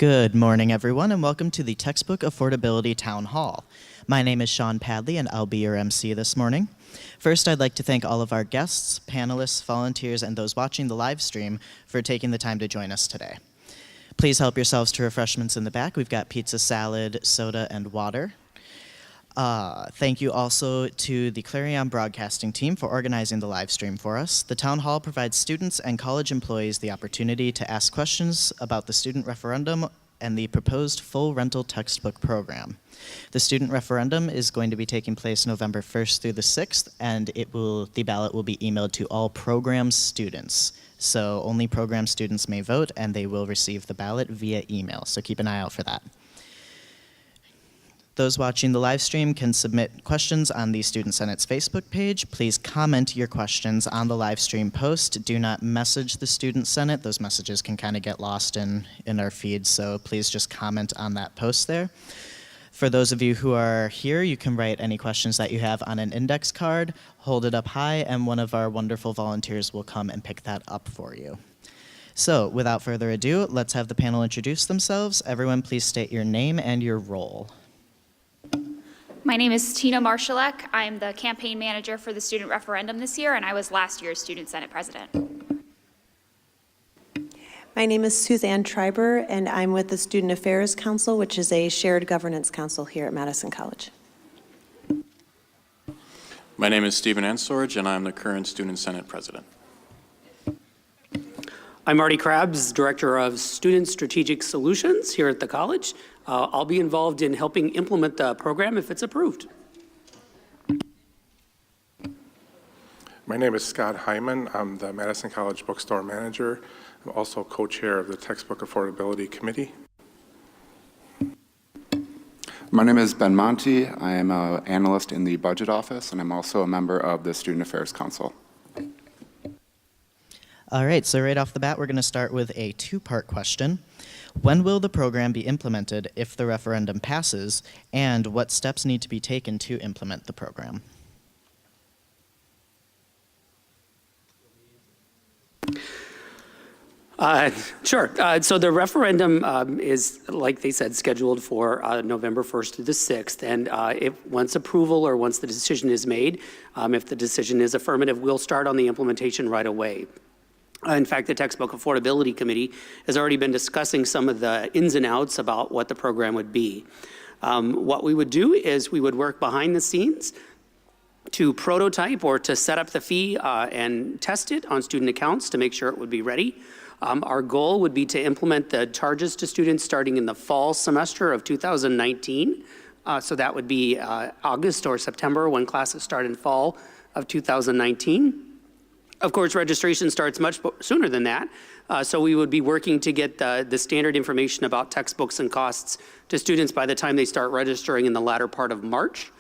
Good morning, everyone, and welcome to the Textbook Affordability Town Hall. My name is Sean Padley, and I'll be your MC this morning. First, I'd like to thank all of our guests, panelists, volunteers, and those watching the live stream for taking the time to join us today. Please help yourselves to refreshments in the back. We've got pizza, salad, soda, and water. Thank you also to the Clarion Broadcasting team for organizing the live stream for us. The Town Hall provides students and college employees the opportunity to ask questions about the student referendum and the proposed full rental textbook program. The student referendum is going to be taking place November 1st through the 6th, and the ballot will be emailed to all program students. So only program students may vote, and they will receive the ballot via email, so keep an eye out for that. Those watching the live stream can submit questions on the Student Senate's Facebook page. Please comment your questions on the live stream post. Do not message the Student Senate. Those messages can kind of get lost in our feed, so please just comment on that post there. For those of you who are here, you can write any questions that you have on an index card, hold it up high, and one of our wonderful volunteers will come and pick that up for you. So, without further ado, let's have the panel introduce themselves. Everyone, please state your name and your role. My name is Tina Marshallek. I'm the campaign manager for the student referendum this year, and I was last year's Student Senate president. My name is Suzanne Treiber, and I'm with the Student Affairs Council, which is a shared governance council here at Madison College. My name is Stephen Ansorge, and I'm the current Student Senate president. I'm Marty Krabs, Director of Student Strategic Solutions here at the college. I'll be involved in helping implement the program if it's approved. My name is Scott Hyman. I'm the Madison College Bookstore Manager. I'm also co-chair of the Textbook Affordability Committee. My name is Ben Monty. I am an analyst in the Budget Office, and I'm also a member of the Student Affairs Council. All right, so right off the bat, we're going to start with a two-part question. When will the program be implemented if the referendum passes, and what steps need to be taken to implement the program? Sure. So the referendum is, like they said, scheduled for November 1st to the 6th. And once approval or once the decision is made, if the decision is affirmative, we'll start on the implementation right away. In fact, the Textbook Affordability Committee has already been discussing some of the ins and outs about what the program would be. What we would do is we would work behind the scenes to prototype or to set up the fee and test it on student accounts to make sure it would be ready. Our goal would be to implement the charges to students starting in the fall semester of 2019. So that would be August or September when classes start in fall of 2019. Of course, registration starts much sooner than that, so we would be working to get the standard information about textbooks and costs to students by the time they start registering in the latter part of March.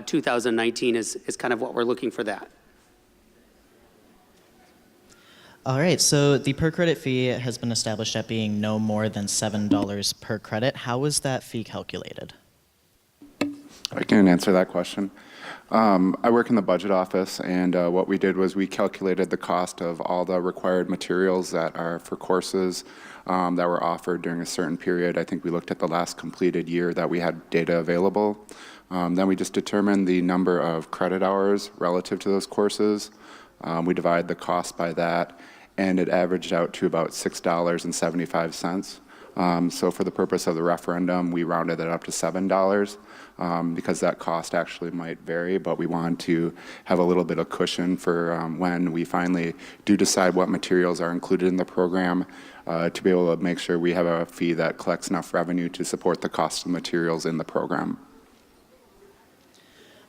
2019 is kind of what we're looking for that. All right, so the per credit fee has been established at being no more than $7 per credit. How is that fee calculated? I can answer that question. I work in the budget office, and what we did was we calculated the cost of all the required materials that are for courses that were offered during a certain period. I think we looked at the last completed year that we had data available. Then we just determined the number of credit hours relative to those courses. We divide the cost by that, and it averaged out to about $6.75. So for the purpose of the referendum, we rounded it up to $7 because that cost actually might vary, but we want to have a little bit of cushion for when we finally do decide what materials are included in the program to be able to make sure we have a fee that collects enough revenue to support the cost of materials in the program.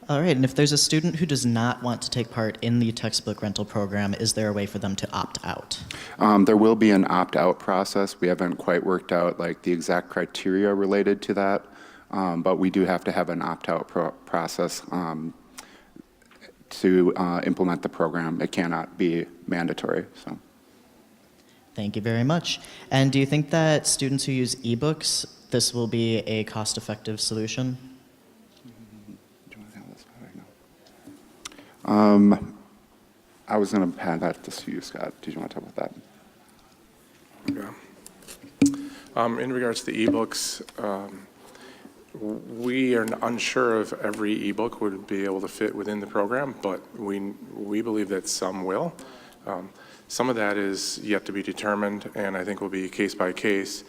All right, and if there's a student who does not want to take part in the textbook rental program, is there a way for them to opt out? There will be an opt-out process. We haven't quite worked out like the exact criteria related to that, but we do have to have an opt-out process to implement the program. It cannot be mandatory. So. Thank you very much. And do you think that students who use ebooks, this will be a cost-effective solution? I was going to hand that to you, Scott. Did you want to talk about that? Yeah. In regards to ebooks, we are unsure if every ebook would be able to fit within the program, but we believe that some will. Some of that is yet to be determined, and I think will be case by case.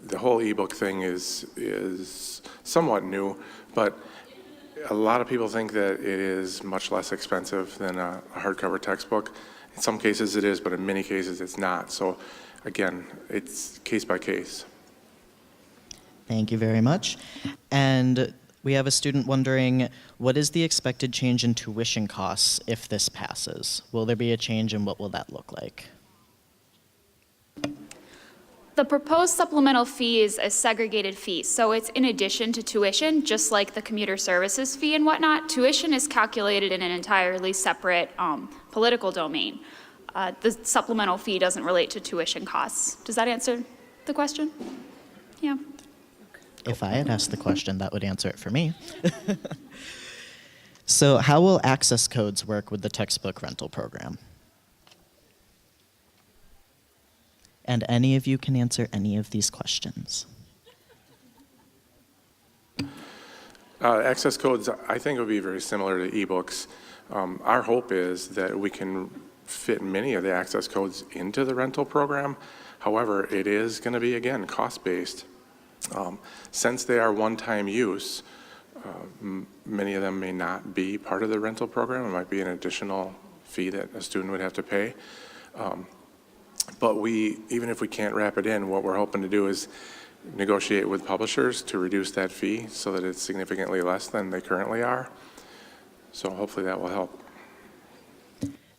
The whole ebook thing is somewhat new, but a lot of people think that it is much less expensive than a hardcover textbook. In some cases it is, but in many cases it's not. So again, it's case by case. Thank you very much. And we have a student wondering, what is the expected change in tuition costs if this passes? Will there be a change, and what will that look like? The proposed supplemental fee is a segregated fee, so it's in addition to tuition, just like the commuter services fee and whatnot. Tuition is calculated in an entirely separate political domain. The supplemental fee doesn't relate to tuition costs. Does that answer the question? Yeah. If I had asked the question, that would answer it for me. So how will access codes work with the textbook rental program? And any of you can answer any of these questions. Access codes, I think, will be very similar to ebooks. Our hope is that we can fit many of the access codes into the rental program. However, it is going to be, again, cost-based. Since they are one-time use, many of them may not be part of the rental program. It might be an additional fee that a student would have to pay. But even if we can't wrap it in, what we're hoping to do is negotiate with publishers to reduce that fee so that it's significantly less than they currently are. So hopefully that will help.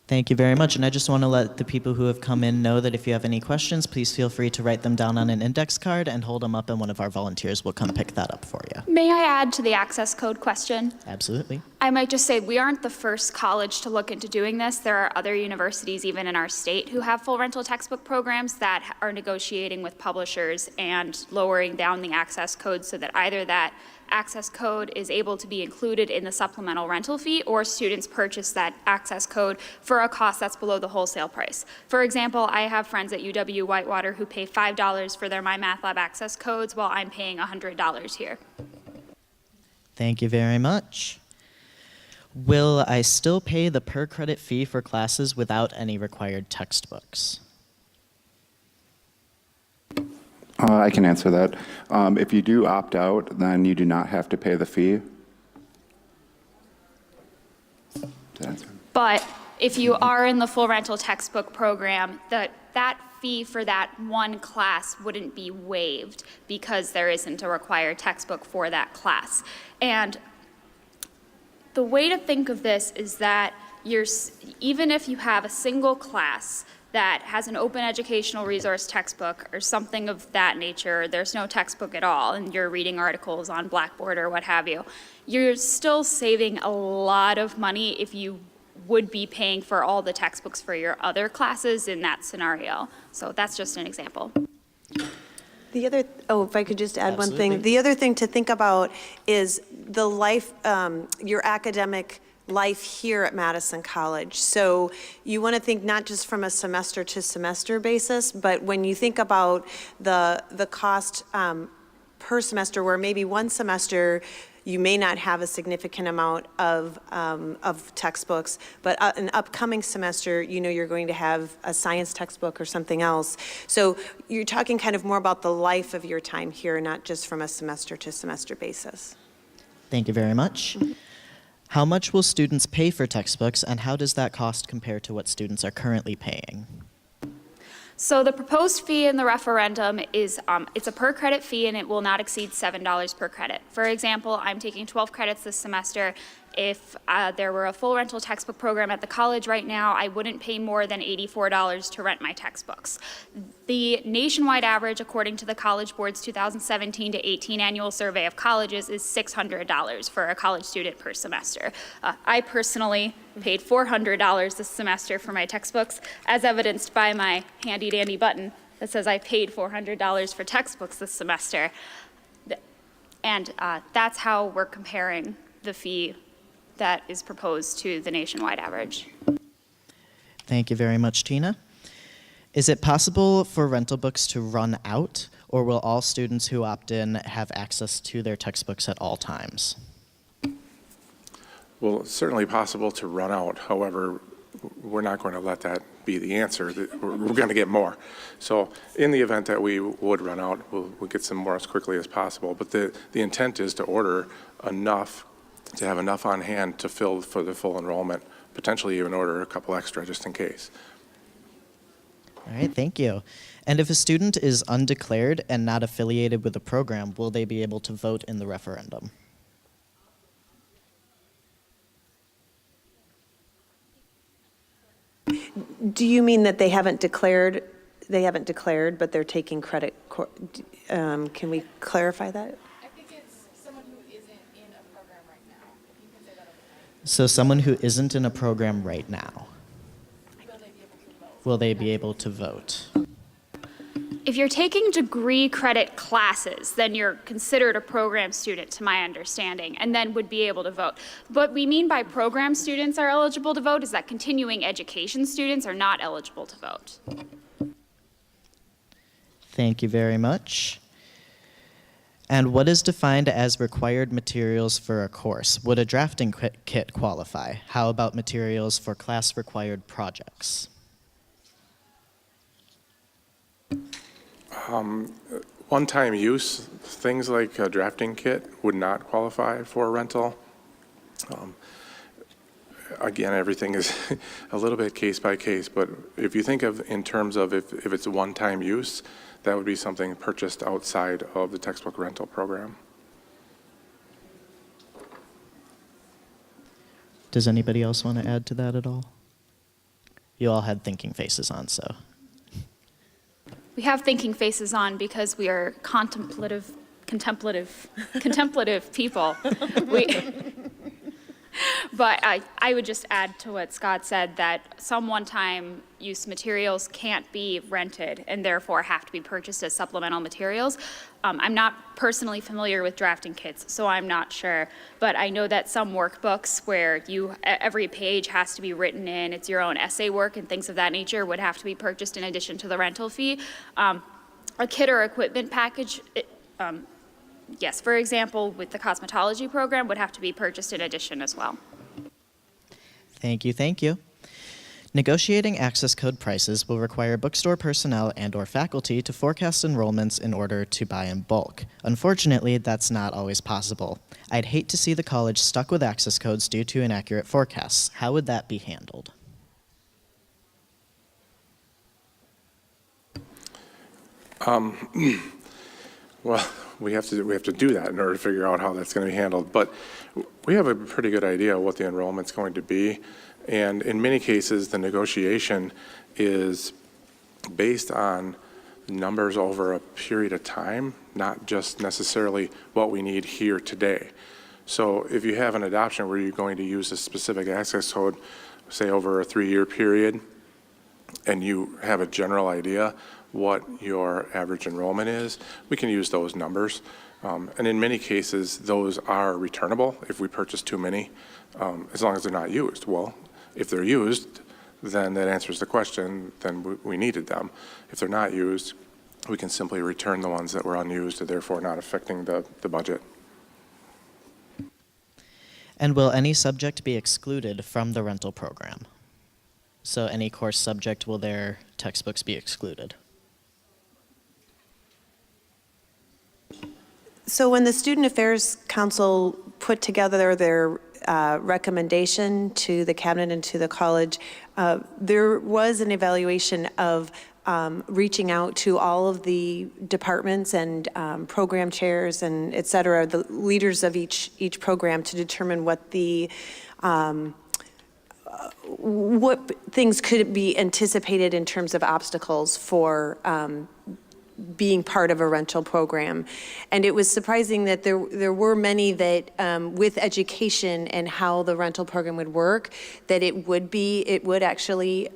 Thank you very much. And I just want to let the people who have come in know that if you have any questions, please feel free to write them down on an index card and hold them up, and one of our volunteers will come pick that up for you. May I add to the access code question? Absolutely. I might just say we aren't the first college to look into doing this. There are other universities, even in our state, who have full rental textbook programs that are negotiating with publishers and lowering down the access code so that either that access code is able to be included in the supplemental rental fee, or students purchase that access code for a cost that's below the wholesale price. For example, I have friends at UW-Whitewater who pay $5 for their MyMathLab access codes while I'm paying $100 here. Thank you very much. Will I still pay the per credit fee for classes without any required textbooks? I can answer that. If you do opt out, then you do not have to pay the fee. But if you are in the full rental textbook program, that fee for that one class wouldn't be waived because there isn't a required textbook for that class. And the way to think of this is that even if you have a single class that has an open educational resource textbook or something of that nature, there's no textbook at all, and you're reading articles on Blackboard or what have you, you're still saving a lot of money if you would be paying for all the textbooks for your other classes in that scenario. So that's just an example. If I could just add one Absolutely. thing. The other thing to think about is the life, your academic life here at Madison College. So you want to think not just from a semester to semester basis, but when you think about the cost per semester, where maybe one semester you may not have a significant amount of textbooks, but an upcoming semester, you know, you're going to have a science textbook or something else. So you're talking kind of more about the life of your time here, not just from a semester to semester basis. Thank you very much. How much will students pay for textbooks, and how does that cost compare to what students are currently paying? So the proposed fee in the referendum is, it's a per credit fee and it will not exceed $7 per credit. For example, I'm taking 12 credits this semester. If there were a full rental textbook program at the college right now, I wouldn't pay more than $84 to rent my textbooks. The nationwide average, according to the College Board's 2017 to 18 annual survey of colleges, is $600 for a college student per semester. I personally paid $400 this semester for my textbooks, as evidenced by my handy dandy button that says I paid $400 for textbooks this semester. And that's how we're comparing the fee that is proposed to the nationwide average. Thank you very much, Tina. Is it possible for rental books to run out, or will all students who opt in have access to their textbooks at all times? Well, it's certainly possible to run out. However, we're not going to let that be the answer. We're going to get more. So in the event that we would run out, we'll get some more as quickly as possible. But the intent is to order enough, to have enough on hand to fill for the full enrollment, potentially even order a couple extra just in case. All right, thank you. And if a student is undeclared and not affiliated with a program, will they be able to vote in the referendum? Do you mean that they haven't declared, but they're taking credit? Can we clarify that? I think it's someone who isn't in a program right now. If you can say that over time. So someone who isn't in a program right now, Will they be able to vote? will they be able to vote? If you're taking degree credit classes, then you're considered a program student, to my understanding, and then would be able to vote. What we mean by program students are eligible to vote is that continuing education students are not eligible to vote. Thank you very much. And what is defined as required materials for a course? Would a drafting kit qualify? How about materials for class-required projects? One-time use, things like a drafting kit would not qualify for rental. Again, everything is a little bit case by case, but if you think of in terms of if it's a one-time use, that would be something purchased outside of the textbook rental program. Does anybody else want to add to that at all? You all had thinking faces on, so. We have thinking faces on because we are contemplative people. But I would just add to what Scott said that some one-time use materials can't be rented and therefore have to be purchased as supplemental materials. I'm not personally familiar with drafting kits, so I'm not sure. But I know that some workbooks where every page has to be written in, it's your own essay work and things of that nature would have to be purchased in addition to the rental fee. A kit or equipment package, yes, for example, with the cosmetology program, would have to be purchased in addition as well. Thank you, thank you. Negotiating access code prices will require bookstore personnel and/or faculty to forecast enrollments in order to buy in bulk. Unfortunately, that's not always possible. I'd hate to see the college stuck with access codes due to inaccurate forecasts. How would that be handled? Well, we have to do that in order to figure out how that's going to be handled. But we have a pretty good idea of what the enrollment's going to be. And in many cases, the negotiation is based on numbers over a period of time, not just necessarily what we need here today. So if you have an adoption where you're going to use a specific access code, say over a 3-year period, and you have a general idea what your average enrollment is, we can use those numbers. And in many cases, those are returnable if we purchase too many, as long as they're not used. Well, if they're used, then that answers the question, then we needed them. If they're not used, we can simply return the ones that were unused and therefore not affecting the budget. And will any subject be excluded from the rental program? So any course subject, will their textbooks be excluded? So when the Student Affairs Council put together their recommendation to the cabinet and to the college, there was an evaluation of reaching out to all of the departments and program chairs and et cetera, the leaders of each program to determine what the what things could be anticipated in terms of obstacles for being part of a rental program. And it was surprising that there were many that with education and how the rental program would work, that it would actually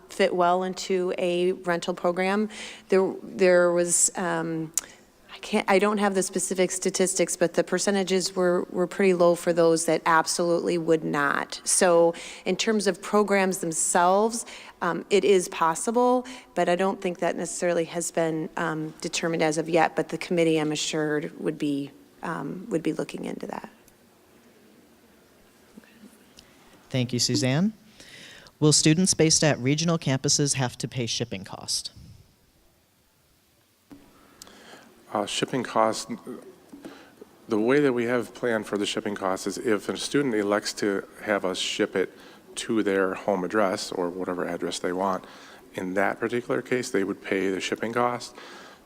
fit well into a rental program. There was, I don't have the specific statistics, but the percentages were pretty low for those that absolutely would not. So in terms of programs themselves, it is possible, but I don't think that necessarily has been determined as of yet, but the committee, I'm assured, would be looking into that. Thank you, Suzanne. Will students based at regional campuses have to pay shipping cost? Shipping costs, the way that we have planned for the shipping costs is if a student elects to have us ship it to their home address or whatever address they want, in that particular case, they would pay the shipping cost.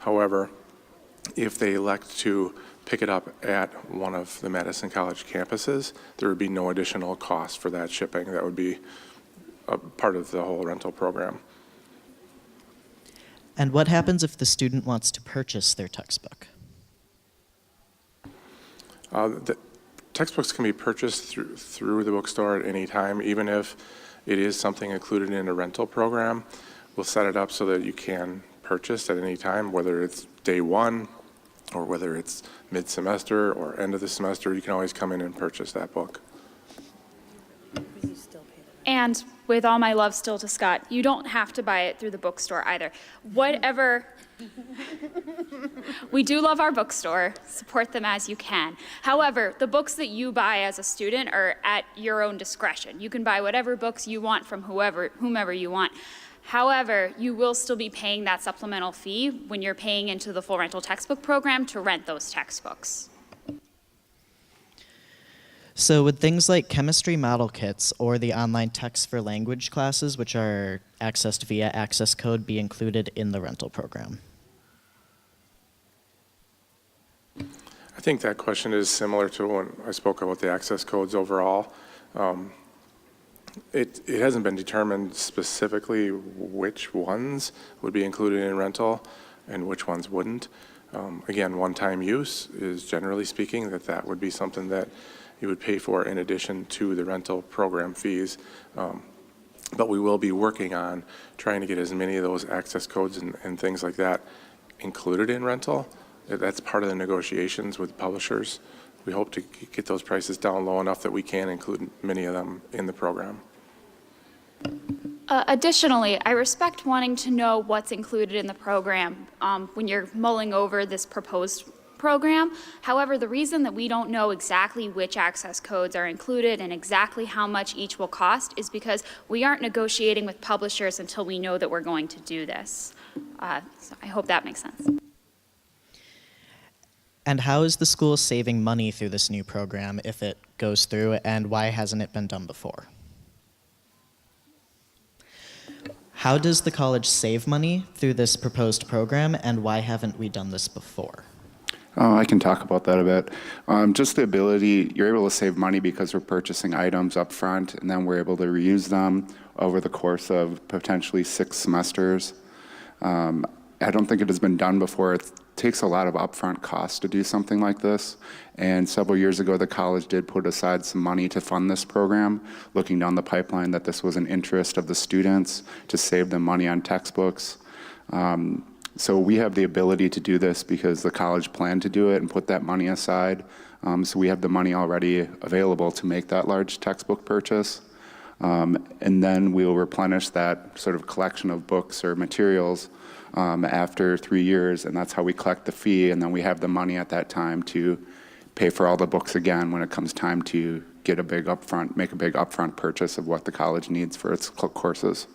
However, if they elect to pick it up at one of the Madison College campuses, there would be no additional cost for that shipping. That would be a part of the whole rental program. And what happens if the student wants to purchase their textbook? The textbooks can be purchased through the bookstore at any time, even if it is something included in a rental program. We'll set it up so that you can purchase at any time, whether it's day one or whether it's mid-semester or end of the semester. You can always come in and purchase that book. And with all my love still to Scott, you don't have to buy it through the bookstore either. Whatever, we do love our bookstore, support them as you can. However, the books that you buy as a student are at your own discretion. You can buy whatever books you want from whomever you want. However, you will still be paying that supplemental fee when you're paying into the full rental textbook program to rent those textbooks. So would things like chemistry model kits or the online text for language classes, which are accessed via access code, be included in the rental program? I think that question is similar to when I spoke about the access codes overall. It hasn't been determined specifically which ones would be included in rental and which ones wouldn't. Again, one-time use is generally speaking that would be something that you would pay for in addition to the rental program fees. But we will be working on trying to get as many of those access codes and things like that included in rental. That's part of the negotiations with publishers. We hope to get those prices down low enough that we can include many of them in the program. Additionally, I respect wanting to know what's included in the program when you're mulling over this proposed program. However, the reason that we don't know exactly which access codes are included and exactly how much each will cost is because we aren't negotiating with publishers until we know that we're going to do this. So I hope that makes sense. And how is the school saving money through this new program if it goes through, and why hasn't it been done before? How does the college save money through this proposed program, and why haven't we done this before? I can talk about that a bit. Just the ability, you're able to save money because we're purchasing items up front, and then we're able to reuse them over the course of potentially 6 semesters. I don't think it has been done before. It takes a lot of upfront costs to do something like this. And several years ago, the college did put aside some money to fund this program, looking down the pipeline that this was an interest of the students to save them money on textbooks. So we have the ability to do this because the college planned to do it and put that money aside. So we have the money already available to make that large textbook purchase. And then we'll replenish that sort of collection of books or materials after 3 years, and that's how we collect the fee, and then we have the money at that time to pay for all the books again when it comes time to get make a big upfront purchase of what the college needs for its courses.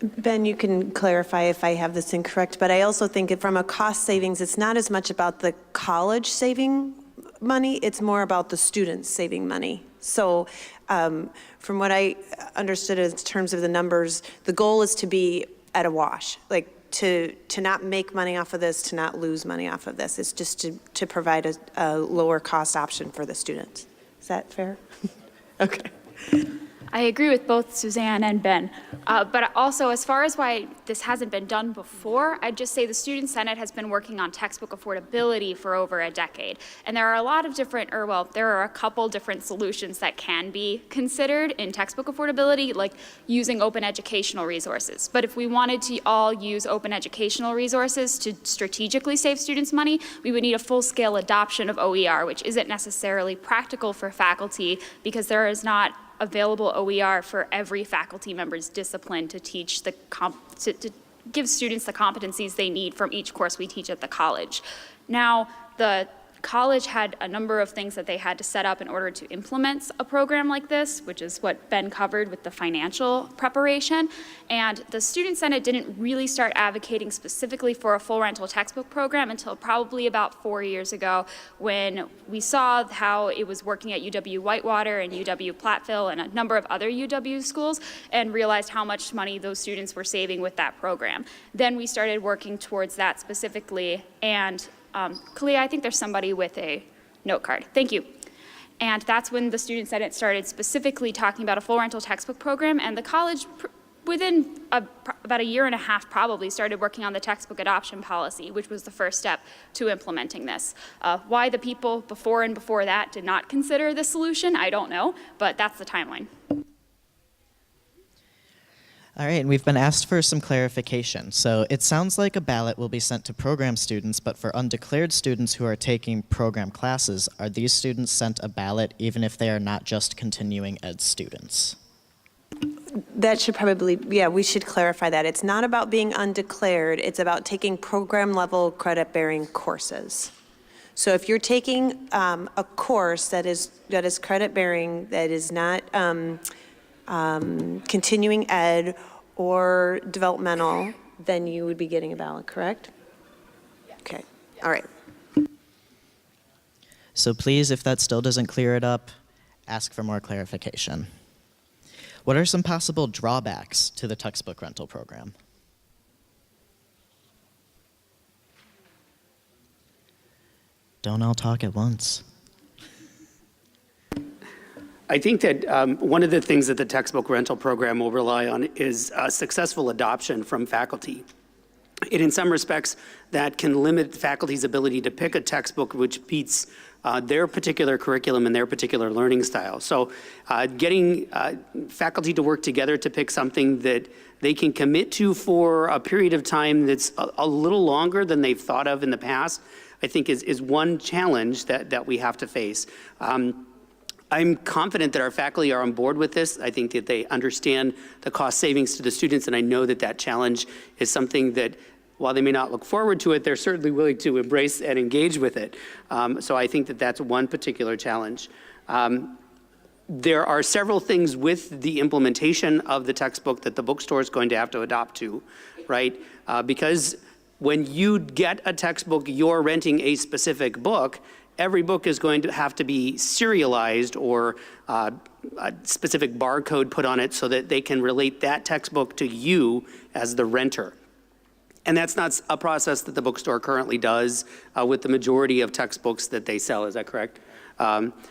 Ben, you can clarify if I have this incorrect, but I also think from a cost savings, it's not as much about the college saving money, it's more about the students saving money. So from what I understood in terms of the numbers, the goal is to be at a wash, like to not make money off of this, to not lose money off of this. It's just to provide a lower cost option for the students. Is that fair? Okay. I agree with both Suzanne and Ben. But also, as far as why this hasn't been done before, I'd just say the Student Senate has been working on textbook affordability for over a decade. And there are a lot of different, there are a couple different solutions that can be considered in textbook affordability, like using open educational resources. But if we wanted to all use open educational resources to strategically save students money, we would need a full-scale adoption of OER, which isn't necessarily practical for faculty because there is not available OER for every faculty member's discipline to teach to give students the competencies they need from each course we teach at the college. Now, the college had a number of things that they had to set up in order to implement a program like this, which is what Ben covered with the financial preparation. And the Student Senate didn't really start advocating specifically for a full rental textbook program until probably about 4 years ago, when we saw how it was working at UW-Whitewater and UW-Platteville and a number of other UW schools, and realized how much money those students were saving with that program. Then we started working towards that specifically, and Kalia, I think there's somebody with a note card. Thank you. And that's when the Student Senate started specifically talking about a full rental textbook program, and the college, within about a year and a half probably, started working on the textbook adoption policy, which was the first step to implementing this. Why the people before and before that did not consider this solution, I don't know, but that's the timeline. All right, and we've been asked for some clarification. So it sounds like a ballot will be sent to program students, but for undeclared students who are taking program classes, are these students sent a ballot even if they are not just continuing ed students? That should probably, yeah, we should clarify that. It's not about being undeclared, it's about taking program level credit bearing courses. So if you're taking a course that is credit bearing, that is not continuing ed or developmental, then you would be getting a ballot, correct? Okay, all right. So please, if that still doesn't clear it up, ask for more clarification. What are some possible drawbacks to the textbook rental program? Don't all talk at once. I think that one of the things that the textbook rental program will rely on is successful adoption from faculty. And in some respects, that can limit faculty's ability to pick a textbook which meets their particular curriculum and their particular learning style. So getting faculty to work together to pick something that they can commit to for a period of time that's a little longer than they've thought of in the past, I think is one challenge that we have to face. I'm confident that our faculty are on board with this. I think that they understand the cost savings to the students, and I know that that challenge is something that, while they may not look forward to it, they're certainly willing to embrace and engage with it. So I think that that's one particular challenge. There are several things with the implementation of the textbook that the bookstore is going to have to adopt to, right? Because when you get a textbook, you're renting a specific book. Every book is going to have to be serialized or a specific barcode put on it so that they can relate that textbook to you as the renter. And that's not a process that the bookstore currently does with the majority of textbooks that they sell. Is that correct?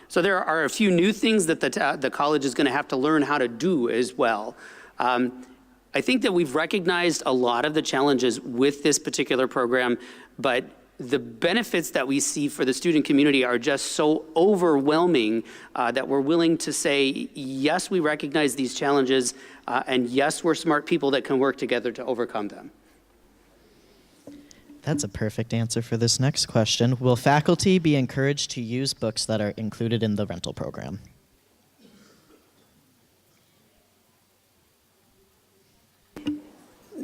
So there are a few new things that the college is going to have to learn how to do as well. I think that we've recognized a lot of the challenges with this particular program, but the benefits that we see for the student community are just so overwhelming that we're willing to say, yes, we recognize these challenges, and yes, we're smart people that can work together to overcome them. That's a perfect answer for this next question. Will faculty be encouraged to use books that are included in the rental program?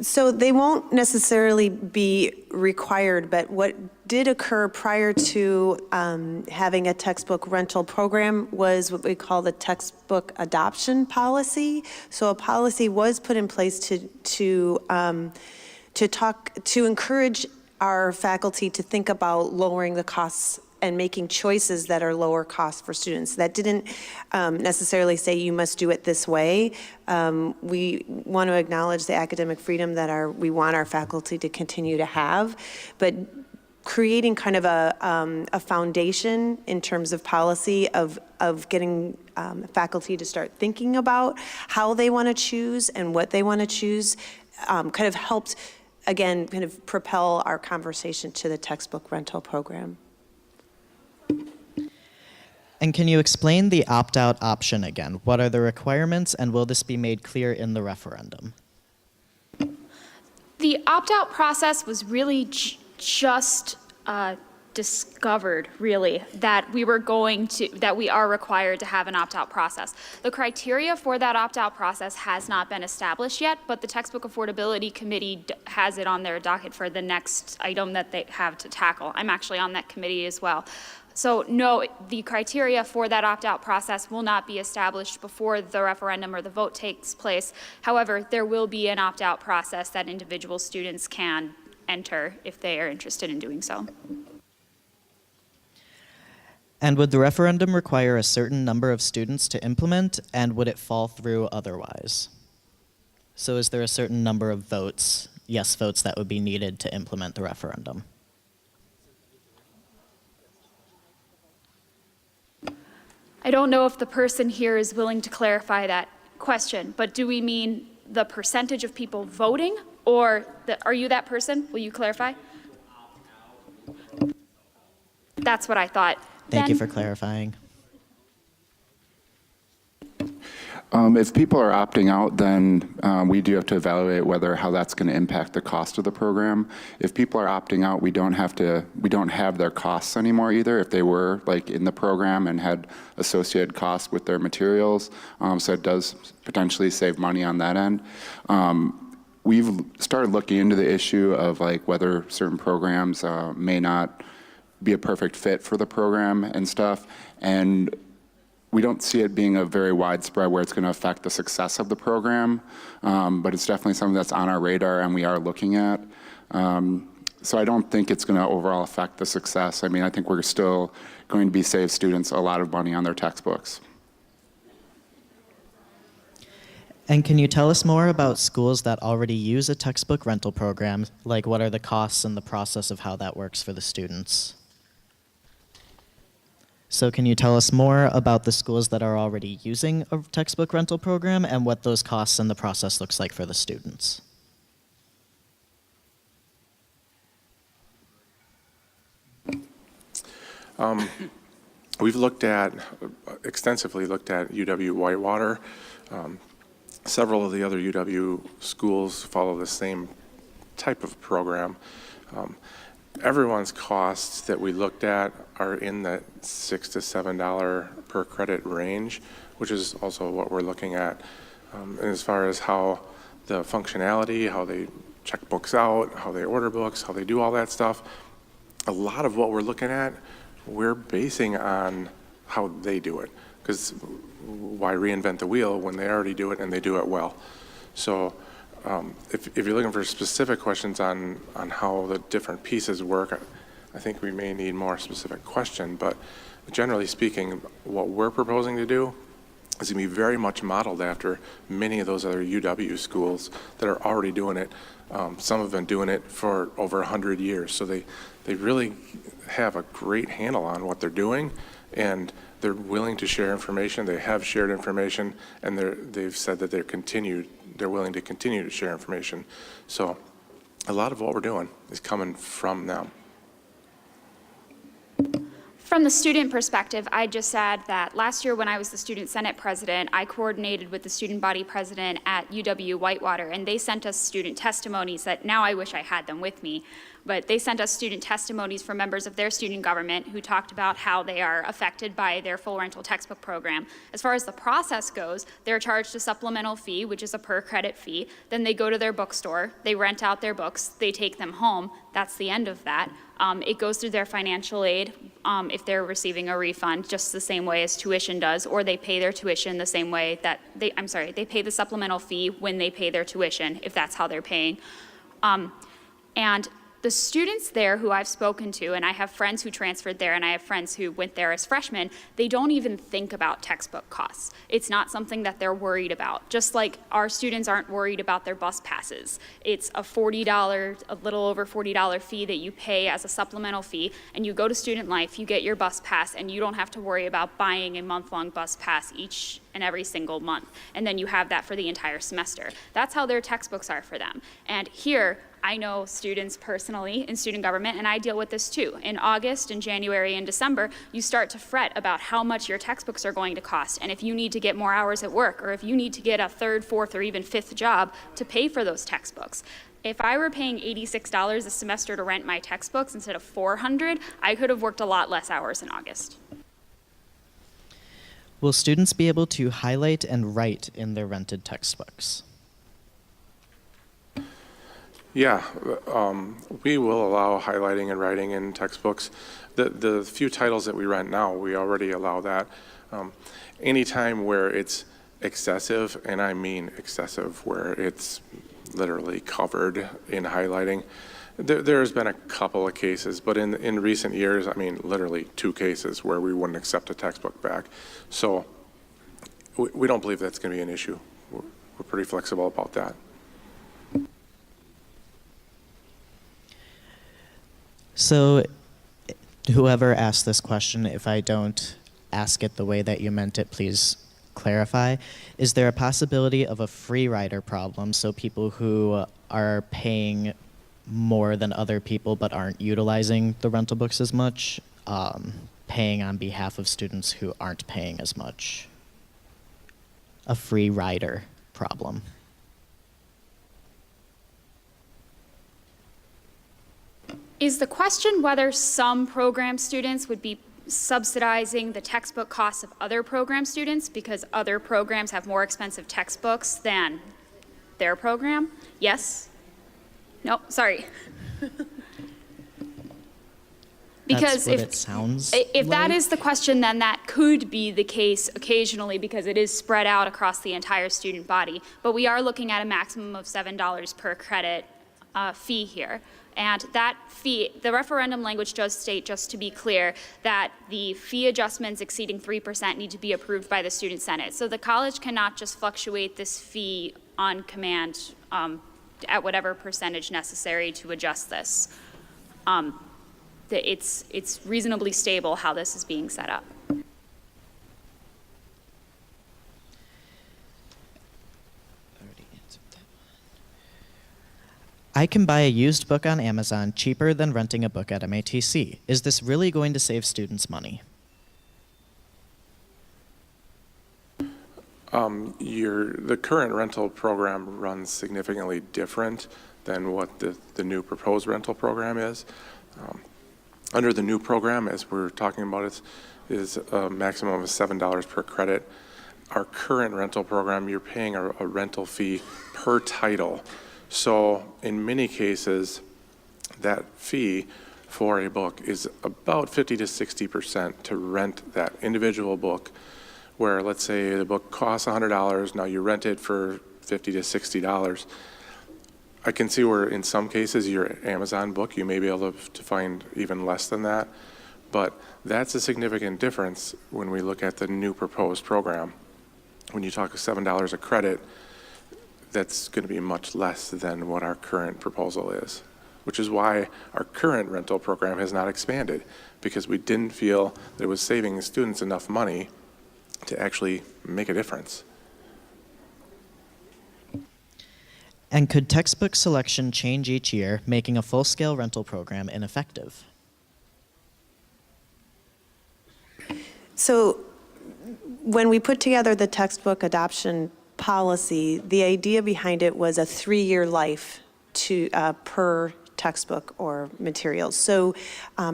So they won't necessarily be required, but what did occur prior to having a textbook rental program was what we call the textbook adoption policy. So a policy was put in place to encourage our faculty to think about lowering the costs and making choices that are lower cost for students. That didn't necessarily say you must do it this way. We want to acknowledge the academic freedom that we want our faculty to continue to have, but creating kind of a foundation in terms of policy of getting faculty to start thinking about how they want to choose and what they want to choose kind of helped, again, kind of propel our conversation to the textbook rental program. And can you explain the opt-out option again? What are the requirements, and will this be made clear in the referendum? The opt-out process was really just discovered, really, that we are required to have an opt-out process. The criteria for that opt-out process has not been established yet, but the Textbook Affordability Committee has it on their docket for the next item that they have to tackle. I'm actually on that committee as well. So no, the criteria for that opt-out process will not be established before the referendum or the vote takes place. However, there will be an opt-out process that individual students can enter if they are interested in doing so. And would the referendum require a certain number of students to implement, and would it fall through otherwise? So is there a certain number of votes, yes votes, that would be needed to implement the referendum? I don't know if the person here is willing to clarify that question, but do we mean the percentage of people voting, or are you that person? Will you clarify? That's what I thought. Thank you for clarifying. If people are opting out, then we do have to evaluate how that's going to impact the cost of the program. If people are opting out, we don't have their costs anymore either. If they were like in the program and had associated costs with their materials, so it does potentially save money on that end. We've started looking into the issue of like whether certain programs may not be a perfect fit for the program and stuff, and we don't see it being a very widespread where it's going to affect the success of the program, but it's definitely something that's on our radar and we are looking at. So I don't think it's going to overall affect the success. I mean, I think we're still going to be save students a lot of money on their textbooks. And can you tell us more about schools that already use a textbook rental program? Like, what are the costs and the process of how that works for the students? So can you tell us more about the schools that are already using a textbook rental program and what those costs and the process looks like for the students? We've extensively looked at UW Whitewater. Several of the other UW schools follow the same type of program. Everyone's costs that we looked at are in the $6 to $7 per credit range, which is also what we're looking at. And as far as how the functionality, how they check books out, how they order books, how they do all that stuff, a lot of what we're looking at, we're basing on how they do it. Because why reinvent the wheel when they already do it and they do it well? So if you're looking for specific questions on how the different pieces work, I think we may need more specific question, but generally speaking, what we're proposing to do is going to be very much modeled after many of those other UW schools that are already doing it. Some have been doing it for over 100 years, so they really have a great handle on what they're doing, and they're willing to share information. They have shared information, and they've said that they're willing to continue to share information. So a lot of what we're doing is coming from them. From the student perspective, I just add that last year when I was the Student Senate president, I coordinated with the student body president at UW Whitewater, and they sent us student testimonies that now I wish I had them with me. But they sent us student testimonies from members of their student government who talked about how they are affected by their full rental textbook program. As far as the process goes, they're charged a supplemental fee, which is a per credit fee. Then they go to their bookstore, they rent out their books, they take them home. That's the end of that. It goes through their financial aid if they're receiving a refund, just the same way as tuition does, or they pay their tuition the same way that they pay the supplemental fee when they pay their tuition, if that's how they're paying. And the students there who I've spoken to, and I have friends who transferred there and I have friends who went there as freshmen, they don't even think about textbook costs. It's not something that they're worried about. Just like our students aren't worried about their bus passes. It's a little over $40 fee that you pay as a supplemental fee, and you go to Student Life, you get your bus pass, and you don't have to worry about buying a month-long bus pass each and every single month. And then you have that for the entire semester. That's how their textbooks are for them. And here, I know students personally in student government, and I deal with this too. In August and January and December, you start to fret about how much your textbooks are going to cost, and if you need to get more hours at work, or if you need to get a third, fourth, or even fifth job to pay for those textbooks. If I were paying $86 a semester to rent my textbooks instead of $400, I could have worked a lot less hours in August. Will students be able to highlight and write in their rented textbooks? Yeah, we will allow highlighting and writing in textbooks. The few titles that we rent now, we already allow that. Anytime where it's excessive, and I mean excessive, where it's literally covered in highlighting, there's been a couple of cases, but in recent years, I mean, literally 2 cases where we wouldn't accept a textbook back. So we don't believe that's going to be an issue. We're pretty flexible about that. So whoever asked this question, if I don't ask it the way that you meant it, please clarify. Is there a possibility of a free rider problem, so people who are paying more than other people but aren't utilizing the rental books as much, paying on behalf of students who aren't paying as much? A free rider problem. Is the question whether some program students would be subsidizing the textbook costs of other program students because other programs have more expensive textbooks than their program? Yes? No, sorry. Because That's what it sounds if that like. is the question, then that could be the case occasionally because it is spread out across the entire student body. But we are looking at a maximum of $7 per credit fee here. And that fee, the referendum language does state, just to be clear, that the fee adjustments exceeding 3% need to be approved by the Student Senate. So the college cannot just fluctuate this fee on command at whatever percentage necessary to adjust this. It's reasonably stable how this is being set up. I can buy a used book on Amazon cheaper than renting a book at MATC. Is this really going to save students money? The current rental program runs significantly different than what the new proposed rental program is. Under the new program, as we're talking about, is a maximum of $7 per credit. Our current rental program, you're paying a rental fee per title. So in many cases, that fee for a book is about 50 to 60% to rent that individual book, where let's say the book costs $100, now you rent it for $50 to $60. I can see where in some cases your Amazon book, you may be able to find even less than that, but that's a significant difference when we look at the new proposed program. When you talk $7 a credit, that's going to be much less than what our current proposal is, which is why our current rental program has not expanded, because we didn't feel that it was saving students enough money to actually make a difference. And could textbook selection change each year, making a full-scale rental program ineffective? So when we put together the textbook adoption policy, the idea behind it was a 3-year life to per textbook or materials. So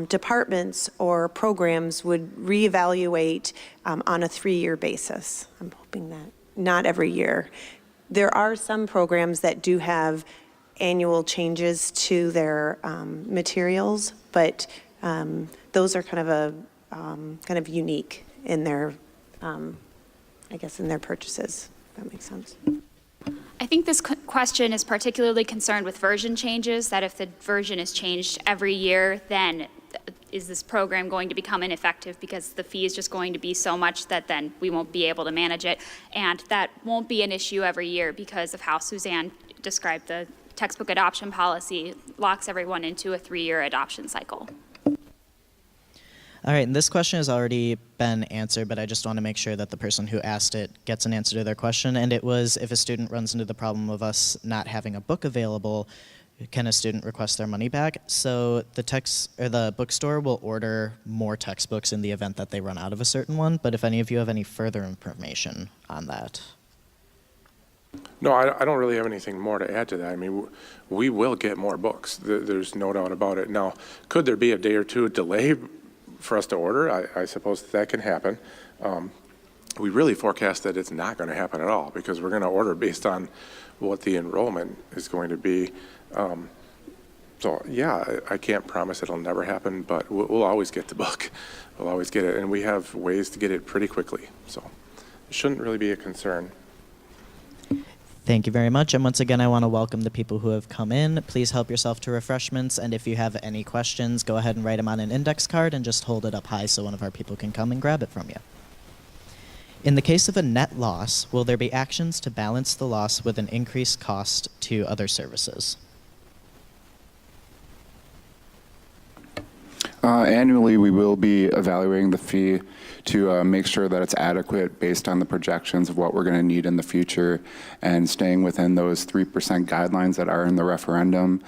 departments or programs would reevaluate on a 3-year basis. I'm hoping that not every year. There are some programs that do have annual changes to their materials, but those are kind of unique in their, I guess, in their purchases. That makes sense. I think this question is particularly concerned with version changes, that if the version is changed every year, then is this program going to become ineffective because the fee is just going to be so much that then we won't be able to manage it. And that won't be an issue every year because of how Suzanne described the textbook adoption policy locks everyone into a 3-year adoption cycle. All right, and this question has already been answered, but I just want to make sure that the person who asked it gets an answer to their question. And it was, if a student runs into the problem of us not having a book available, can a student request their money back? So the bookstore will order more textbooks in the event that they run out of a certain one, but if any of you have any further information on that. No, I don't really have anything more to add to that. I mean, we will get more books. There's no doubt about it. Now, could there be a day or two delay for us to order? I suppose that can happen. We really forecast that it's not going to happen at all because we're going to order based on what the enrollment is going to be. So yeah, I can't promise it'll never happen, but we'll always get the book. We'll always get it, and we have ways to get it pretty quickly. So it shouldn't really be a concern. Thank you very much. And once again, I want to welcome the people who have come in. Please help yourself to refreshments. And if you have any questions, go ahead and write them on an index card and just hold it up high so one of our people can come and grab it from you. In the case of a net loss, will there be actions to balance the loss with an increased cost to other services? Annually, we will be evaluating the fee to make sure that it's adequate based on the projections of what we're going to need in the future and staying within those 3% guidelines that are in the referendum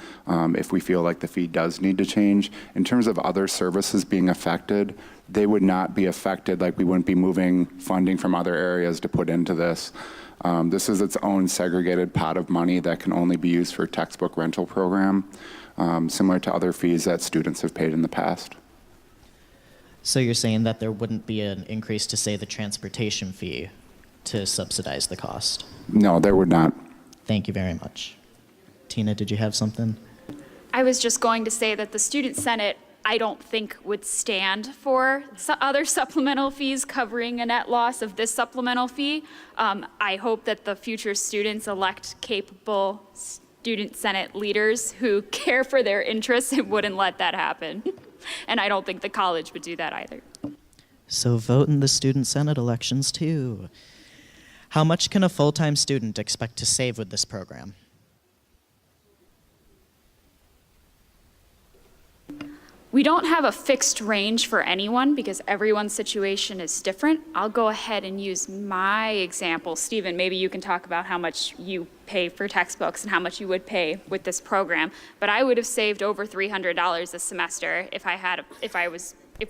if we feel like the fee does need to change. In terms of other services being affected, they would not be affected, like we wouldn't be moving funding from other areas to put into this. This is its own segregated pot of money that can only be used for textbook rental program, similar to other fees that students have paid in the past. So you're saying that there wouldn't be an increase to, say, the transportation fee to subsidize the cost? No, there would not. Thank you very much. Tina, did you have something? I was just going to say that the Student Senate, I don't think would stand for other supplemental fees covering a net loss of this supplemental fee. I hope that the future students elect capable Student Senate leaders who care for their interests and wouldn't let that happen. And I don't think the college would do that either. So vote in the Student Senate elections too. How much can a full-time student expect to save with this program? We don't have a fixed range for anyone because everyone's situation is different. I'll go ahead and use my example. Stephen, maybe you can talk about how much you pay for textbooks and how much you would pay with this program. But I would have saved over $300 a semester if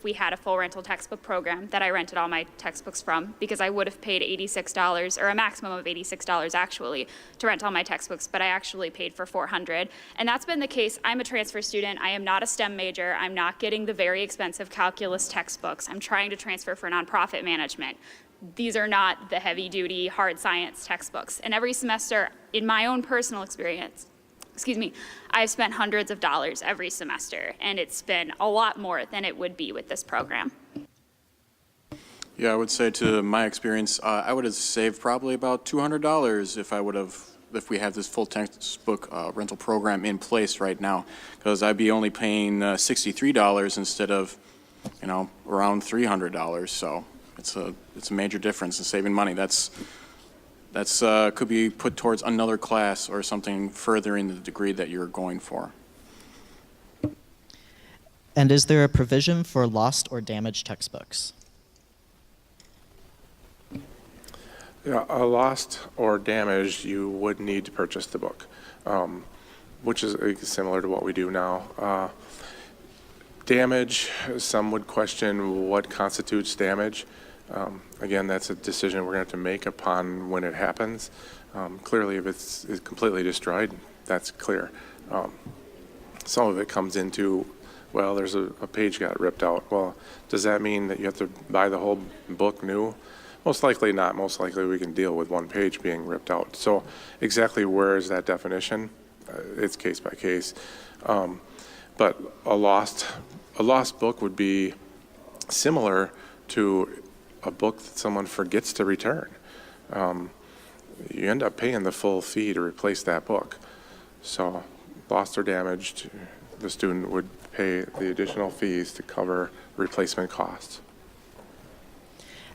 we had a full rental textbook program that I rented all my textbooks from, because I would have paid $86, or a maximum of $86 actually, to rent all my textbooks, but I actually paid for $400. And that's been the case. I'm a transfer student. I am not a STEM major. I'm not getting the very expensive calculus textbooks. I'm trying to transfer for nonprofit management. These are not the heavy-duty hard science textbooks. And every semester, in my own personal experience, I've spent hundreds of dollars every semester, and it's been a lot more than it would be with this program. Yeah, I would say to my experience, I would have saved probably about $200 if we had this full textbook rental program in place right now, because I'd be only paying $63 instead of, around $300. So it's a major difference in saving money. That's could be put towards another class or something furthering the degree that you're going for. And is there a provision for lost or damaged textbooks? Yeah, a lost or damaged, you would need to purchase the book, which is similar to what we do now. Damage, some would question what constitutes damage. Again, that's a decision we're going to have to make upon when it happens. Clearly, if it's completely destroyed, that's clear. Some of it comes into, well, there's a page got ripped out. Well, does that mean that you have to buy the whole book new? Most likely not. Most likely we can deal with one page being ripped out. So exactly where is that definition? It's case by case. But a lost book would be similar to a book that someone forgets to return. You end up paying the full fee to replace that book. So lost or damaged, the student would pay the additional fees to cover replacement costs.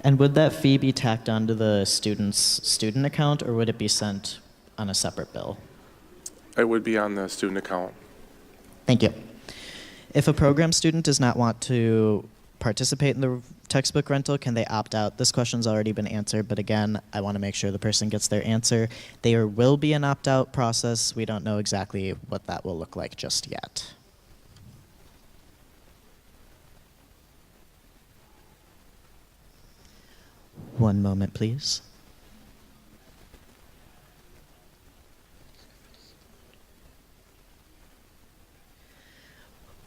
And would that fee be tacked onto the student's student account, or would it be sent on a separate bill? It would be on the student account. Thank you. If a program student does not want to participate in the textbook rental, can they opt out? This question's already been answered, but again, I want to make sure the person gets their answer. There will be an opt-out process. We don't know exactly what that will look like just yet. One moment, please.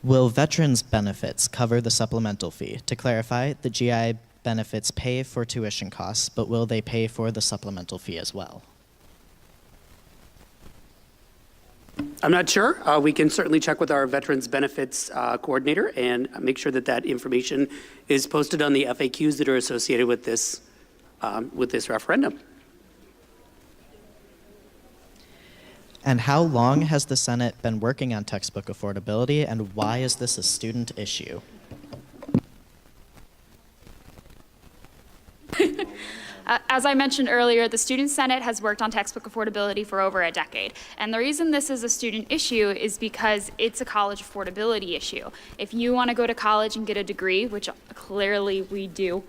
Will veterans benefits cover the supplemental fee? To clarify, the GI benefits pay for tuition costs, but will they pay for the supplemental fee as well? I'm not sure. We can certainly check with our Veterans Benefits Coordinator and make sure that that information is posted on the FAQs that are associated with this referendum. And how long has the Senate been working on textbook affordability, and why is this a student issue? As I mentioned earlier, the Student Senate has worked on textbook affordability for over a decade. And the reason this is a student issue is because it's a college affordability issue. If you want to go to college and get a degree, which clearly we do,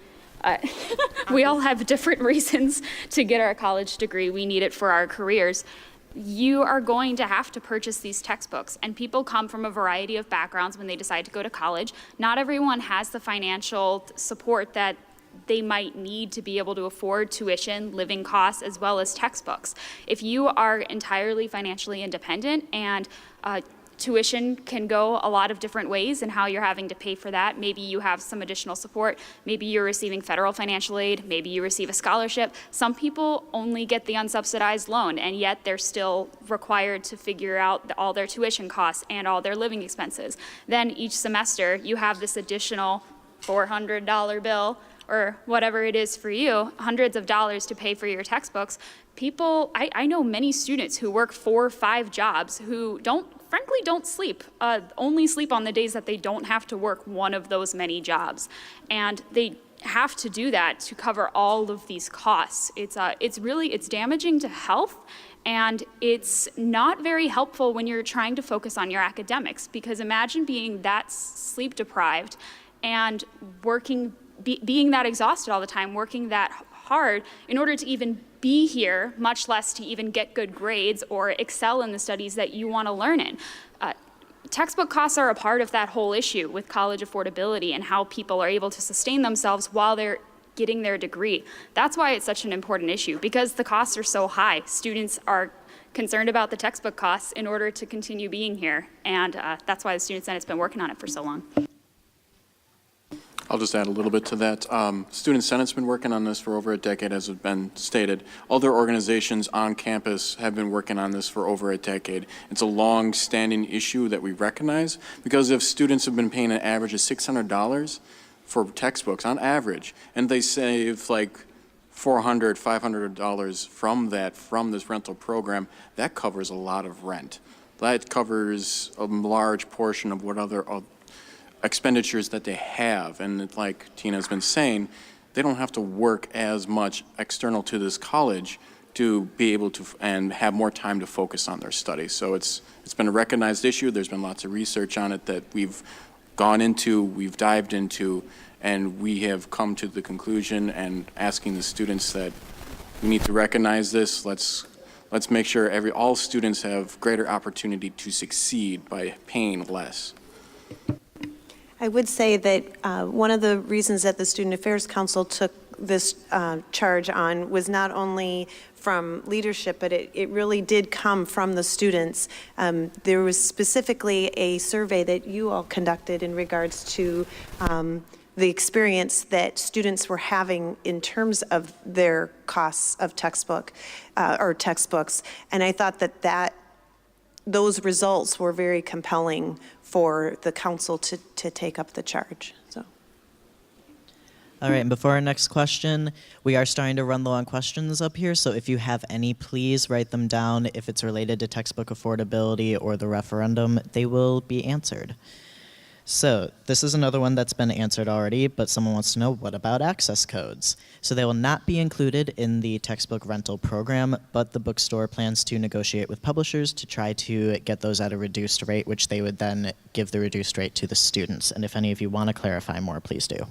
we all have different reasons to get our college degree. We need it for our careers. You are going to have to purchase these textbooks, and people come from a variety of backgrounds when they decide to go to college. Not everyone has the financial support that they might need to be able to afford tuition, living costs, as well as textbooks. If you are entirely financially independent and tuition can go a lot of different ways in how you're having to pay for that. Maybe you have some additional support. Maybe you're receiving federal financial aid. Maybe you receive a scholarship. Some people only get the unsubsidized loan, and yet they're still required to figure out all their tuition costs and all their living expenses. Then each semester, you have this additional $400 bill or whatever it is for you, hundreds of dollars to pay for your textbooks. People, I know many students who work 4 or 5 jobs who frankly don't sleep, only sleep on the days that they don't have to work one of those many jobs. And they have to do that to cover all of these costs. It's damaging to health, and it's not very helpful when you're trying to focus on your academics, because imagine being that sleep deprived and being that exhausted all the time, working that hard in order to even be here, much less to even get good grades or excel in the studies that you want to learn in. Textbook costs are a part of that whole issue with college affordability and how people are able to sustain themselves while they're getting their degree. That's why it's such an important issue, because the costs are so high. Students are concerned about the textbook costs in order to continue being here, and that's why the Student Senate's been working on it for so long. I'll just add a little bit to that. Student Senate's been working on this for over a decade, as has been stated. Other organizations on campus have been working on this for over a decade. It's a long-standing issue that we recognize, because if students have been paying an average of $600 for textbooks on average, and they save like $400, $500 from this rental program, that covers a lot of rent. That covers a large portion of what other expenditures that they have. And like Tina's been saying, they don't have to work as much external to this college to be able to and have more time to focus on their studies. So it's been a recognized issue. There's been lots of research on it that we've gone into, we've dived into, and we have come to the conclusion and asking the students that we need to recognize this. Let's make sure all students have greater opportunity to succeed by paying less. I would say that one of the reasons that the Student Affairs Council took this charge on was not only from leadership, but it really did come from the students. There was specifically a survey that you all conducted in regards to the experience that students were having in terms of their costs of textbooks. And I thought that those results were very compelling for the council to take up the charge. So. All right, and before our next question, we are starting to run low on questions up here, so if you have any, please write them down. If it's related to textbook affordability or the referendum, they will be answered. So this is another one that's been answered already, but someone wants to know, what about access codes? So they will not be included in the textbook rental program, but the bookstore plans to negotiate with publishers to try to get those at a reduced rate, which they would then give the reduced rate to the students. And if any of you want to clarify more, please do.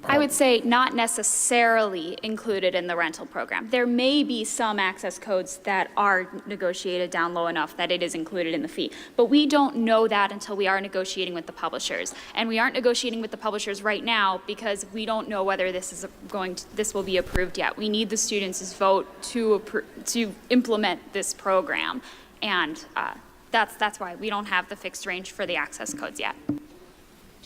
I would say not necessarily included in the rental program. There may be some access codes that are negotiated down low enough that it is included in the fee, but we don't know that until we are negotiating with the publishers. And we aren't negotiating with the publishers right now because we don't know whether this will be approved yet. We need the students' vote to implement this program, and that's why we don't have the fixed range for the access codes yet.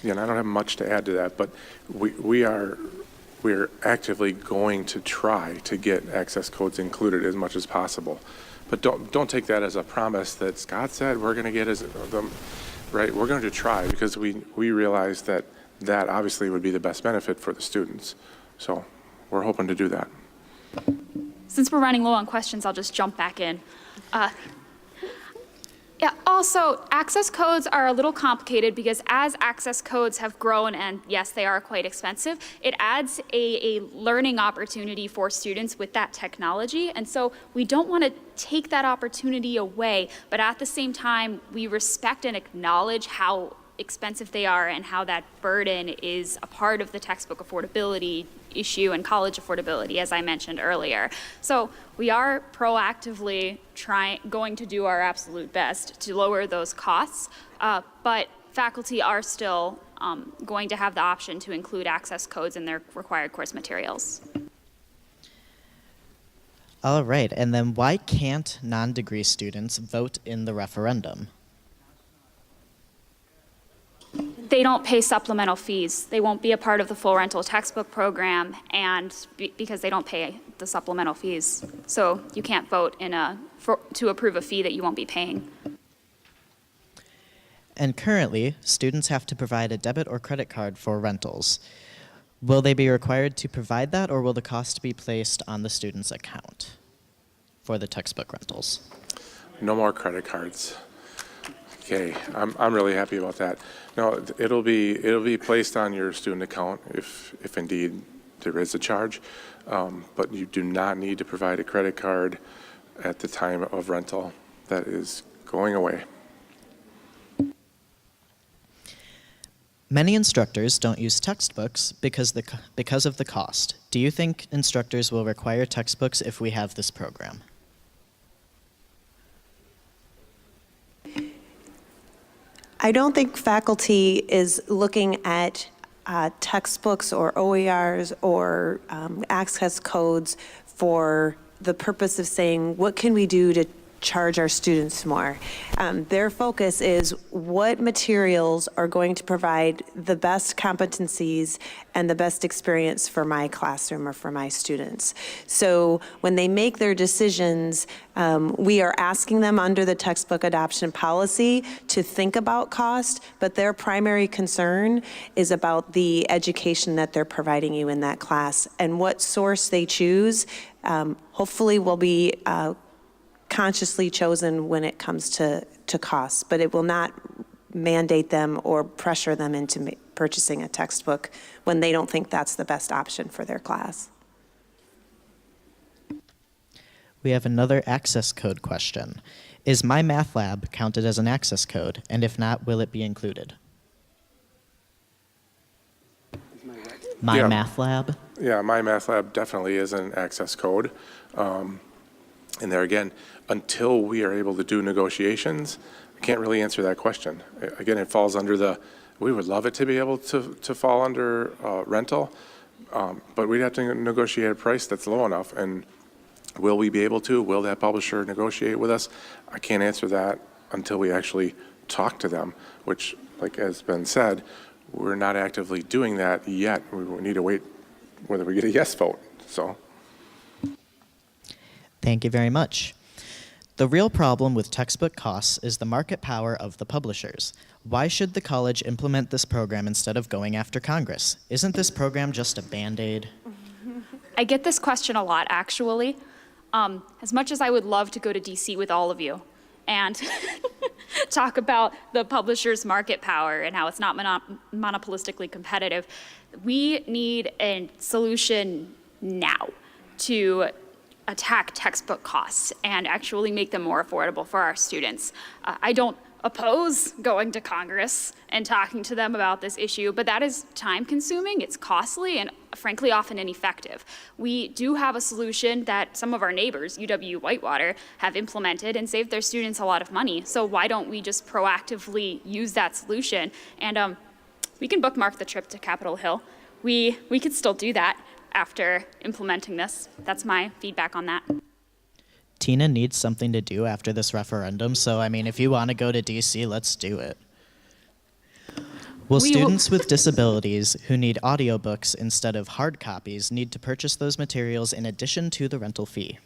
Yeah, and I don't have much to add to that, but we're actively going to try to get access codes included as much as possible. But don't take that as a promise that Scott said we're going to get them, right? We're going to try because we realize that obviously would be the best benefit for the students. So we're hoping to do that. Since we're running low on questions, I'll just jump back in. Yeah, also, access codes are a little complicated because as access codes have grown, and yes, they are quite expensive, it adds a learning opportunity for students with that technology. And so we don't want to take that opportunity away, but at the same time, we respect and acknowledge how expensive they are and how that burden is a part of the textbook affordability issue and college affordability, as I mentioned earlier. So we are proactively going to do our absolute best to lower those costs, but faculty are still going to have the option to include access codes in their required course materials. All right, and then why can't non-degree students vote in the referendum? They don't pay supplemental fees. They won't be a part of the full rental textbook program, and because they don't pay the supplemental fees. So you can't vote to approve a fee that you won't be paying. And currently, students have to provide a debit or credit card for rentals. Will they be required to provide that, or will the cost be placed on the student's account for the textbook rentals? No more credit cards. Okay, I'm really happy about that. No, it'll be placed on your student account if indeed there is a charge, but you do not need to provide a credit card at the time of rental. That is going away. Many instructors don't use textbooks because of the cost. Do you think instructors will require textbooks if we have this program? I don't think faculty is looking at textbooks or OERs or access codes for the purpose of saying, what can we do to charge our students more? Their focus is what materials are going to provide the best competencies and the best experience for my classroom or for my students. So when they make their decisions, we are asking them under the textbook adoption policy to think about cost, but their primary concern is about the education that they're providing you in that class. And what source they choose, hopefully will be consciously chosen when it comes to costs, but it will not mandate them or pressure them into purchasing a textbook when they don't think that's the best option for their class. We have another access code question. Is My Math Lab counted as an access code? And if not, will it be included? My Yeah. Math Lab? Yeah, My Math Lab definitely is an access code. And there again, until we are able to do negotiations, I can't really answer that question. Again, it falls under we would love it to be able to fall under rental, but we'd have to negotiate a price that's low enough. And will we be able to? Will that publisher negotiate with us? I can't answer that until we actually talk to them, which, like has been said, we're not actively doing that yet. We need to wait whether we get a yes vote. So. Thank you very much. The real problem with textbook costs is the market power of the publishers. Why should the college implement this program instead of going after Congress? Isn't this program just a Band-Aid? I get this question a lot, actually. As much as I would love to go to DC with all of you and talk about the publisher's market power and how it's not monopolistically competitive, we need a solution now to attack textbook costs and actually make them more affordable for our students. I don't oppose going to Congress and talking to them about this issue, but that is time consuming, it's costly, and frankly often ineffective. We do have a solution that some of our neighbors, UW-Whitewater, have implemented and saved their students a lot of money. So why don't we just proactively use that solution? And we can bookmark the trip to Capitol Hill. We could still do that after implementing this. That's my feedback on that. Tina needs something to do after this referendum, so I mean, if you want to go to DC, let's do it. Will We will- students with disabilities who need audiobooks instead of hard copies need to purchase those materials in addition to the rental fee?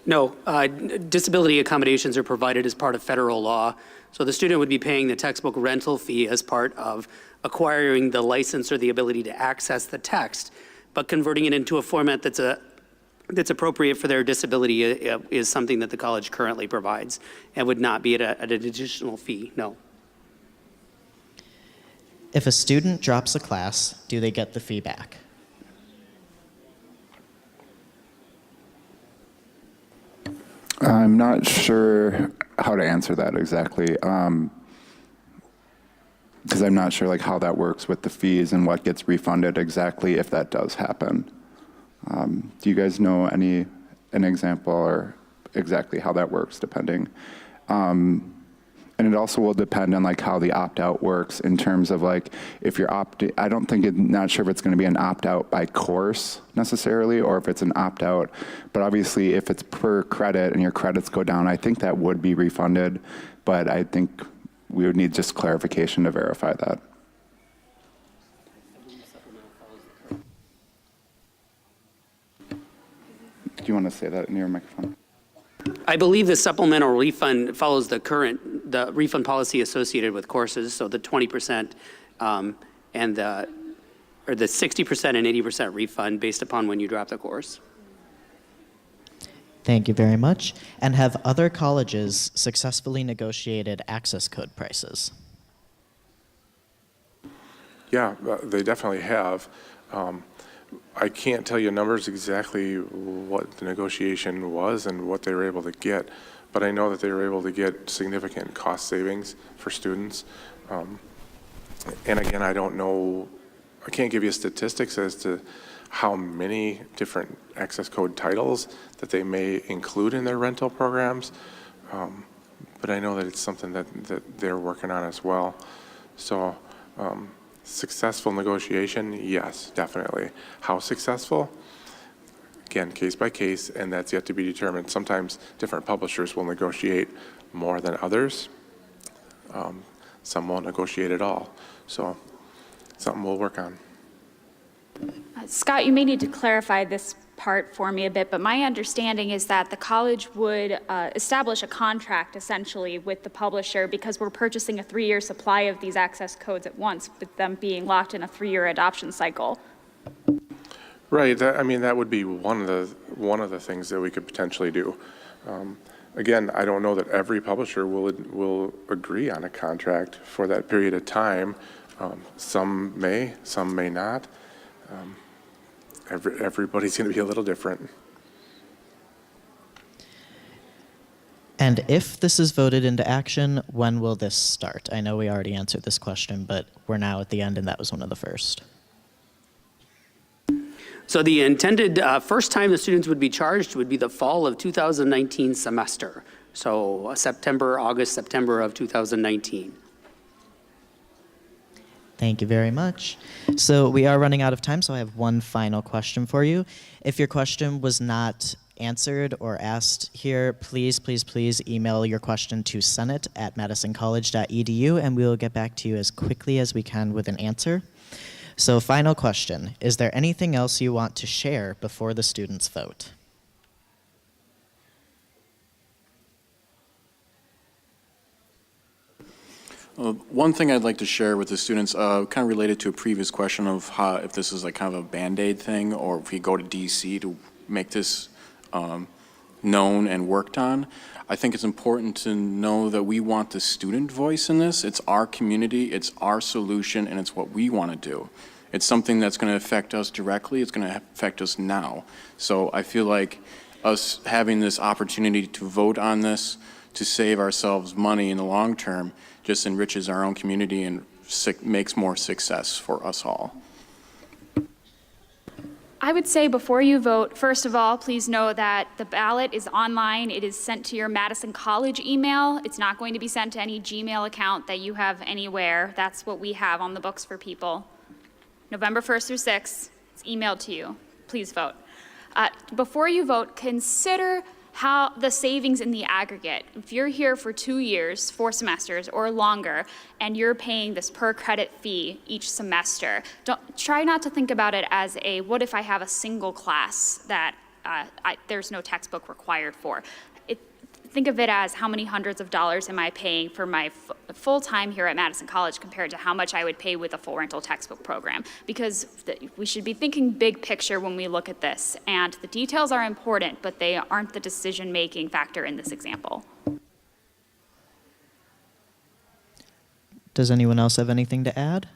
No, disability accommodations are provided as part of federal law. So the student would be paying the textbook rental fee as part of acquiring the license or the ability to access the text, but converting it into a format that's appropriate for their disability is something that the college currently provides and would not be at an additional fee, no. If a student drops a class, do they get the fee back? I'm not sure how to answer that exactly, because I'm not sure like how that works with the fees and what gets refunded exactly if that does happen. Do you guys know an example or exactly how that works depending? And it also will depend on like how the opt-out works in terms of like if you're I don't think not sure if it's going to be an opt-out by course necessarily or if it's an opt-out, but obviously if it's per credit and your credits go down, I think that would be refunded, but I think we would need just clarification to verify that. Do you want to say that in your microphone? I believe the supplemental refund follows the refund policy associated with courses, so the 20% or the 60% and 80% refund based upon when you drop the course. Thank you very much. And have other colleges successfully negotiated access code prices? Yeah, they definitely have. I can't tell you numbers exactly what the negotiation was and what they were able to get, but I know that they were able to get significant cost savings for students. And again, I don't know, I can't give you statistics as to how many different access code titles that they may include in their rental programs, but I know that it's something that they're working on as well. So, successful negotiation, yes, definitely. How successful? Again, case by case, and that's yet to be determined. Sometimes different publishers will negotiate more than others. Some won't negotiate at all. So, something we'll work on. Scott, you may need to clarify this part for me a bit, but my understanding is that the college would establish a contract essentially with the publisher because we're purchasing a 3-year supply of these access codes at once, with them being locked in a 3-year adoption cycle. Right. I mean, that would be one of the things that we could potentially do. Again, I don't know that every publisher will agree on a contract for that period of time. Some may not. Everybody's going to be a little different. And if this is voted into action, when will this start? I know we already answered this question, but we're now at the end, and that was one of the first. So the intended first time the students would be charged would be the fall of 2019 semester. So August, September of 2019. Thank you very much. So we are running out of time, so I have one final question for you. If your question was not answered or asked here, please email your question to senate@madisoncollege.edu, and we will get back to you as quickly as we can with an answer. So final question, is there anything else you want to share before the students vote? One thing I'd like to share with the students, kind of related to a previous question of how, if this is like kind of a Band-Aid thing, or if we go to DC to make this known and worked on. I think it's important to know that we want the student voice in this. It's our community, it's our solution, and it's what we want to do. It's something that's going to affect us directly. It's going to affect us now. So I feel like us having this opportunity to vote on this to save ourselves money in the long term just enriches our own community and makes more success for us all. I would say before you vote, first of all, please know that the ballot is online. It is sent to your Madison College email. It's not going to be sent to any Gmail account that you have anywhere. That's what we have on the books for people. November 1st through 6th, it's emailed to you. please vote. Before you vote, consider how the savings in the aggregate. If you're here for 2 years, 4 semesters or longer, and you're paying this per credit fee each semester, try not to think about it as a, what if I have a single class that there's no textbook required for. Think of it as how many hundreds of dollars am I paying for my full time here at Madison College compared to how much I would pay with a full rental textbook program. Because we should be thinking big picture when we look at this. And the details are important, but they aren't the decision-making factor in this example. Does anyone else have anything to add?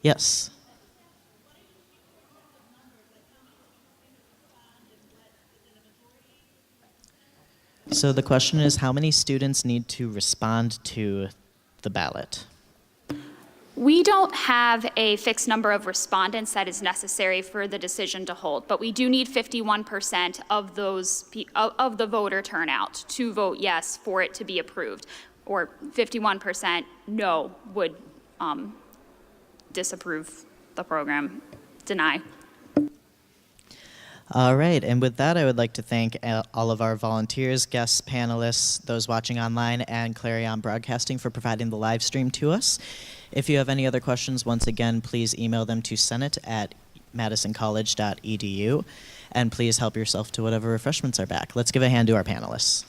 Yes. So the question is, how many students need to respond to the ballot? We don't have a fixed number of respondents that is necessary for the decision to hold, but we do need 51% of of the voter turnout to vote yes for it to be approved, or 51% no would disapprove the program, deny. All right, and with that, I would like to thank all of our volunteers, guests, panelists, those watching online, and Clarion Broadcasting for providing the live stream to us. If you have any other questions, once again, please email them to senate@madisoncollege.edu, and please help yourself to whatever refreshments are back. Let's give a hand to our panelists.